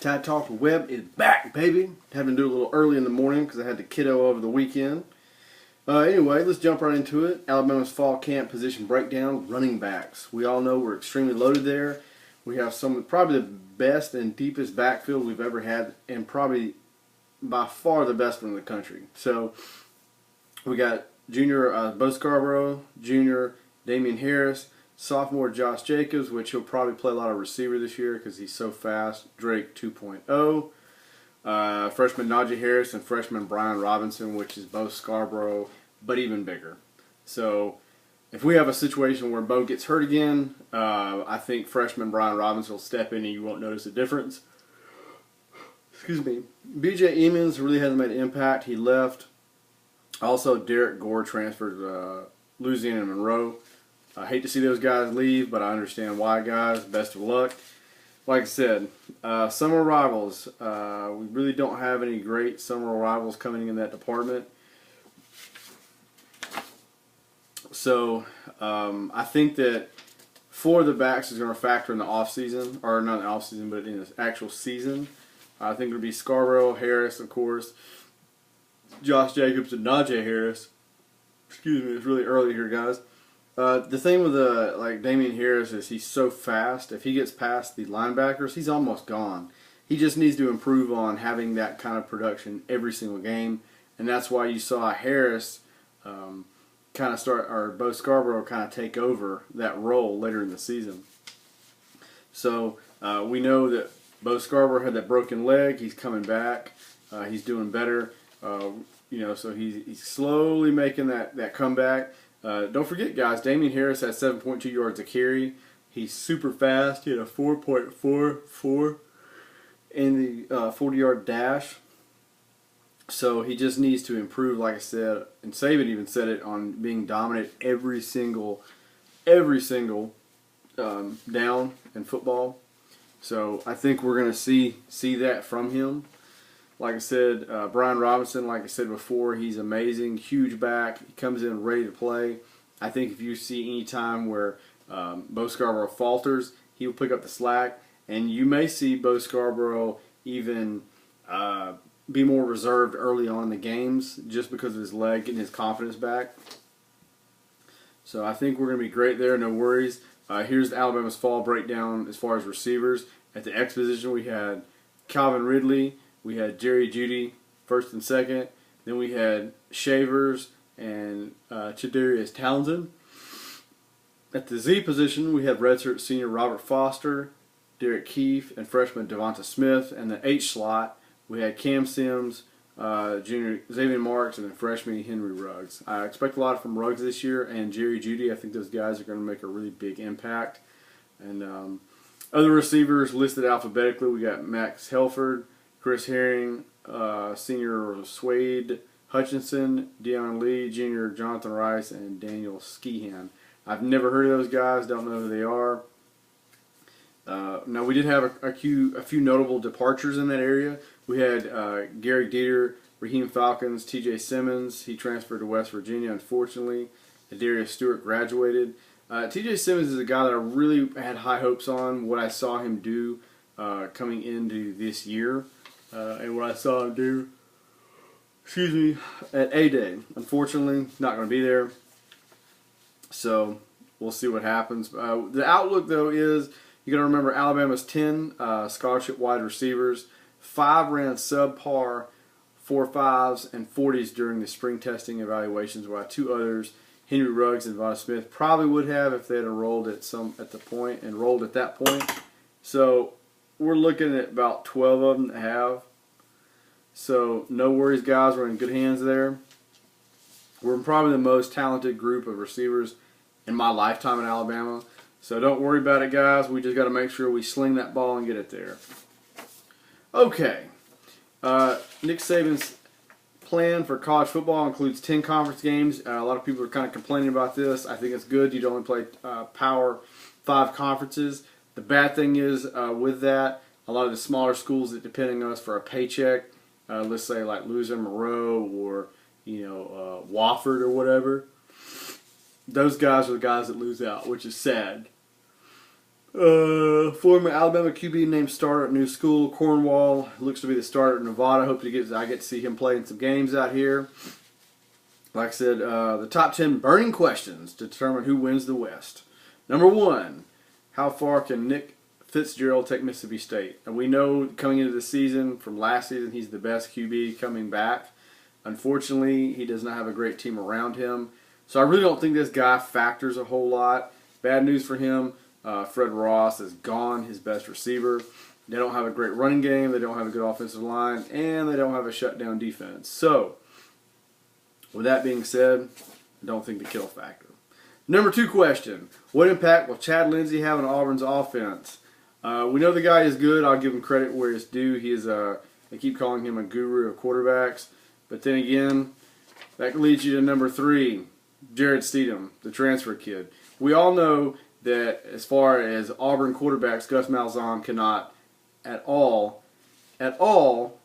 Talke Webb is back, baby. Having to do a little early in the morning because I had the kiddo over the weekend. Anyway, let's jump right into it. Alabama's fall camp position breakdown, running backs. We all know we're extremely loaded there. We have probably the best and deepest backfield we've ever had, and probably by far the best one in the country. So we got junior Bo Scarborough, junior Damian Harris, sophomore Josh Jacobs, which he'll probably play a lot of receiver this year because he's so fast. Drake 2.0. Freshman Najee Harris and freshman Brian Robinson, which is Bo Scarborough, but even bigger. So if we have a situation where Bo gets hurt again, I think freshman Brian Robinson will step in and you won't notice a difference. Excuse me. B.J. Emmons really hasn't made an impact. He left. Also, Derek Gore transferred to Louisiana Monroe. I hate to see those guys leave, but I understand why, guys. Best of luck. Like I said, summer rivals. We really don't have any great summer rivals coming in that department. So I think that for the backs is going to factor in the offseason, or not the offseason, but in the actual season. I think it'll be Scarborough, Harris, of course, Josh Jacobs, and Najee Harris. Excuse me, it's really early here, guys. The thing with like Damian Harris is he's so fast. If he gets past the linebackers, he's almost gone. He just needs to improve on having that kind of production every single game, and that's why you saw Harris kind of start, or Bo Scarborough kind of take over that role later in the season. So we know that Bo Scarborough had that broken leg. He's coming back. He's doing better. So he's slowly making that comeback. Don't forget, guys, Damian Harris had 7.2 yards a carry. He's super fast. He had a 4.44 in the 40-yard dash. So he just needs to improve, like I said, and Saban even said it, on being dominant every single down in football. So I think we're going to see that from him. Like I said, Brian Robinson, like I said before, he's amazing, huge back. He comes in ready to play. I think if you see any time where Bo Scarborough falters, he will pick up the slack. And you may see Bo Scarborough even be more reserved early on in the games just because of his leg, getting his confidence back. So I think we're going to be great there, no worries. Here's Alabama's fall breakdown as far as receivers. At the X position, we had Calvin Ridley. We had Jerry Jeudy, first and second. Then we had Shavers and Chadarius Townsend. At the Z position, we had redshirt senior Robert Foster, Derek Keefe, and freshman Devonta Smith. And the H slot, we had Cam Sims, junior Xavier Marks, and then freshman Henry Ruggs. I expect a lot from Ruggs this year, and Jerry Jeudy. I think those guys are going to make a really big impact. And other receivers listed alphabetically, we got Max Helford, Chris Herring, senior Swade Hutchinson, Deion Lee, junior Jonathan Rice, and Daniel Skehan. I've never heard of those guys, don't know who they are. Now, we did have a few notable departures in that area. We had Gary Dieter, Raheem Falcons, T.J. Simmons. He transferred to West Virginia, unfortunately. Darius Stewart graduated. T.J. Simmons is a guy that I really had high hopes on, what I saw him do coming into this year. And what I saw him do, at A-Day. Unfortunately, not going to be there. So we'll see what happens. The outlook, though, is you got to remember Alabama's 10 scholarship wide receivers. 5 ran subpar 4.5s and 40s during the spring testing evaluations, while 2 others, Henry Ruggs and Devonta Smith, probably would have if they had enrolled at that point. So we're looking at about 12 of them to have. So no worries, guys. We're in good hands there. We're probably the most talented group of receivers in my lifetime in Alabama. So don't worry about it, guys. We just got to make sure we sling that ball and get it there. Okay. Nick Saban's plan for college football includes 10 conference games. A lot of people are kind of complaining about this. I think it's good. You'd only play Power 5 conferences. The bad thing is with that, a lot of the smaller schools that depending on us for a paycheck, let's say like Louisiana Monroe or Wofford or whatever, those guys are the guys that lose out, which is sad. Former Alabama QB named starter at new school. Cornwall looks to be the starter at Nevada. I get to see him play in some games out here. Like I said, the top 10 burning questions to determine who wins the West. Number 1, how far can Nick Fitzgerald take Mississippi State? And we know coming into the season, from last season, he's the best QB coming back. Unfortunately, he does not have a great team around him. So I really don't think this guy factors a whole lot. Bad news for him. Fred Ross is gone, his best receiver. They don't have a great running game. They don't have a good offensive line. And they don't have a shutdown defense. So, with that being said, I don't think the kill factor. Number 2 question. What impact will Chad Lindsey have on Auburn's offense? We know the guy is good. I'll give him credit where it's due. He is they keep calling him a guru of quarterbacks. But then again, that leads you to number 3, Jared Stidham, the transfer kid. We all know that as far as Auburn quarterbacks, Gus Malzahn cannot at all,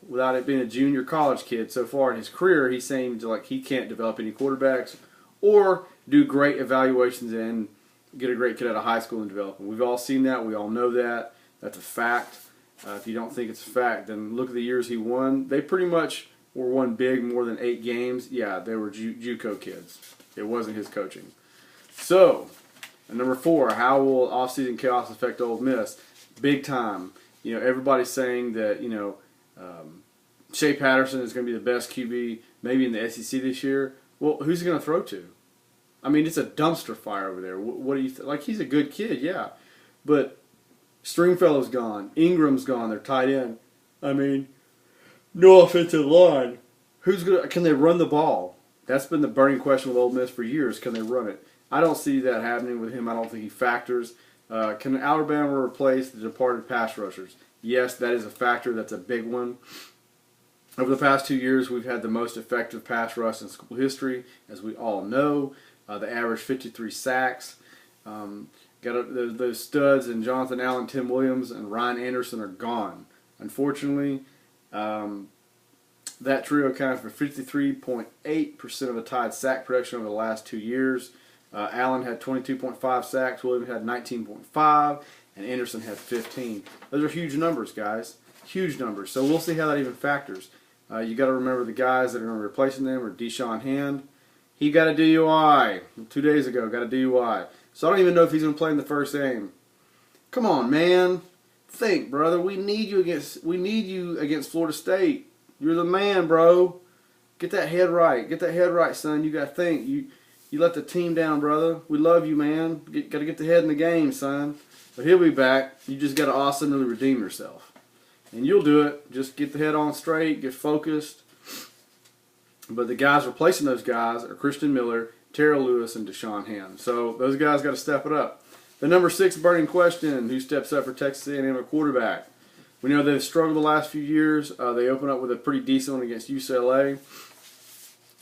without it being a junior college kid so far in his career, he seems like he can't develop any quarterbacks or do great evaluations and get a great kid out of high school and develop them. We've all seen that. We all know that. That's a fact. If you don't think it's a fact, then look at the years he won. They pretty much were won big, more than 8 games. Yeah, they were JUCO kids. It wasn't his coaching. So, and number 4, how will offseason chaos affect Ole Miss? Big time. You know, everybody's saying that, Shea Patterson is going to be the best QB maybe in the SEC this year. Well, who's he going to throw to? I mean, it's a dumpster fire over there. What do you think? Like, he's a good kid, yeah. But Stringfellow's gone. Ingram's gone. They're tight end. I mean, no offensive line. Can they run the ball? That's been the burning question with Ole Miss for years. Can they run it? I don't see that happening with him. I don't think he factors. Can Alabama replace the departed pass rushers? Yes, that is a factor. That's a big one. Over the past 2 years, we've had the most effective pass rush in school history, as we all know. They averaged 53 sacks. Those studs and Jonathan Allen, Tim Williams, and Ryan Anderson are gone. Unfortunately, that trio accounted for 53.8% of the Tide sack production over the last 2 years. Allen had 22.5 sacks, Williams had 19.5, and Anderson had 15. Those are huge numbers, guys. Huge numbers. So we'll see how that even factors. You got to remember the guys that are going to be replacing them are Deshaun Hand. He got a DUI 2 days ago. Got a DUI. So I don't even know if he's going to play in the first game. Come on, man. Think, brother. We need you against Florida State. You're the man, bro. Get that head right. Get that head right, son. You got to think. You let the team down, brother. We love you, man. Got to get the head in the game, son. But he'll be back. You just got to awesomely redeem yourself. And you'll do it. Just get the head on straight. Get focused. But the guys replacing those guys are Christian Miller, Terrell Lewis, and Deshaun Hand. So those guys got to step it up. The number 6 burning question, who steps up for Texas A&M at quarterback? We know they've struggled the last few years. They open up with a pretty decent one against UCLA.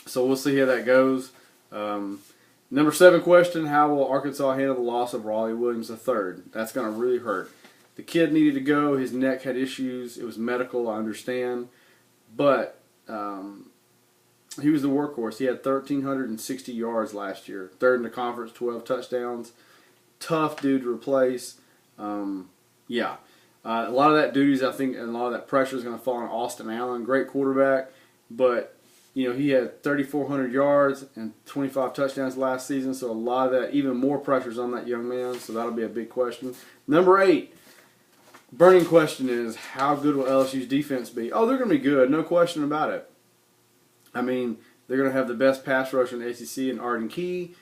So we'll see how that goes. Number 7 question, how will Arkansas handle the loss of Raleigh Williams III? That's going to really hurt. The kid needed to go. His neck had issues. It was medical, I understand. But he was the workhorse. He had 1,360 yards last year. 3rd in the conference, 12 touchdowns. Tough dude to replace. Yeah. A lot of that duties, I think, and a lot of that pressure is going to fall on Austin Allen. Great quarterback. But, he had 3,400 yards and 25 touchdowns last season. So a lot of that, even more pressure is on that young man. So that'll be a big question. Number 8. Burning question is, how good will LSU's defense be? Oh, they're going to be good. No question about it. I mean, they're going to have the best pass rush in the ACC in Arden Key,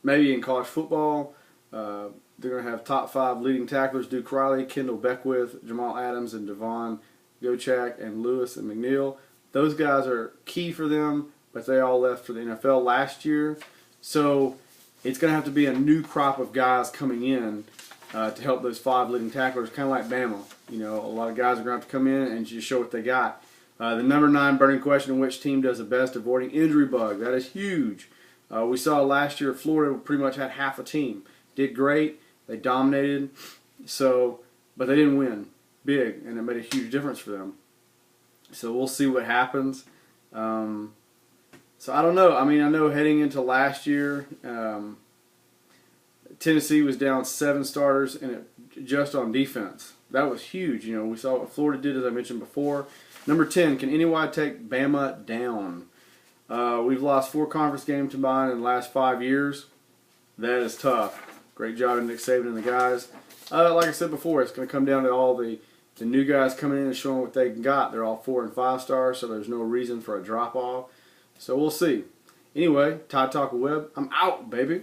maybe in college football. They're going to have top 5 leading tacklers, Duke Riley, Kendall Beckwith, Jamal Adams, and Devon Gochak, and Lewis and McNeil. Those guys are key for them, but they all left for the NFL last year. So it's going to have to be a new crop of guys coming in to help those 5 leading tacklers, kind of like Bama. A lot of guys are going to have to come in and just show what they got. The number 9 burning question, which team does the best avoiding injury bug? That is huge. We saw last year Florida pretty much had half a team. Did great. They dominated. But they didn't win big, and it made a huge difference for them. So we'll see what happens. So I don't know. I mean, I know heading into last year, Tennessee was down 7 starters and just on defense. That was huge. You know, we saw what Florida did, as I mentioned before. Number 10, can anyone take Bama down? We've lost 4 conference games combined in the last 5 years. That is tough. Great job to Nick Saban and the guys. Like I said before, it's going to come down to all the new guys coming in and showing what they got. They're all 4 and 5 stars, so there's no reason for a drop-off. So we'll see. Anyway, Talke with Webb. I'm out, baby.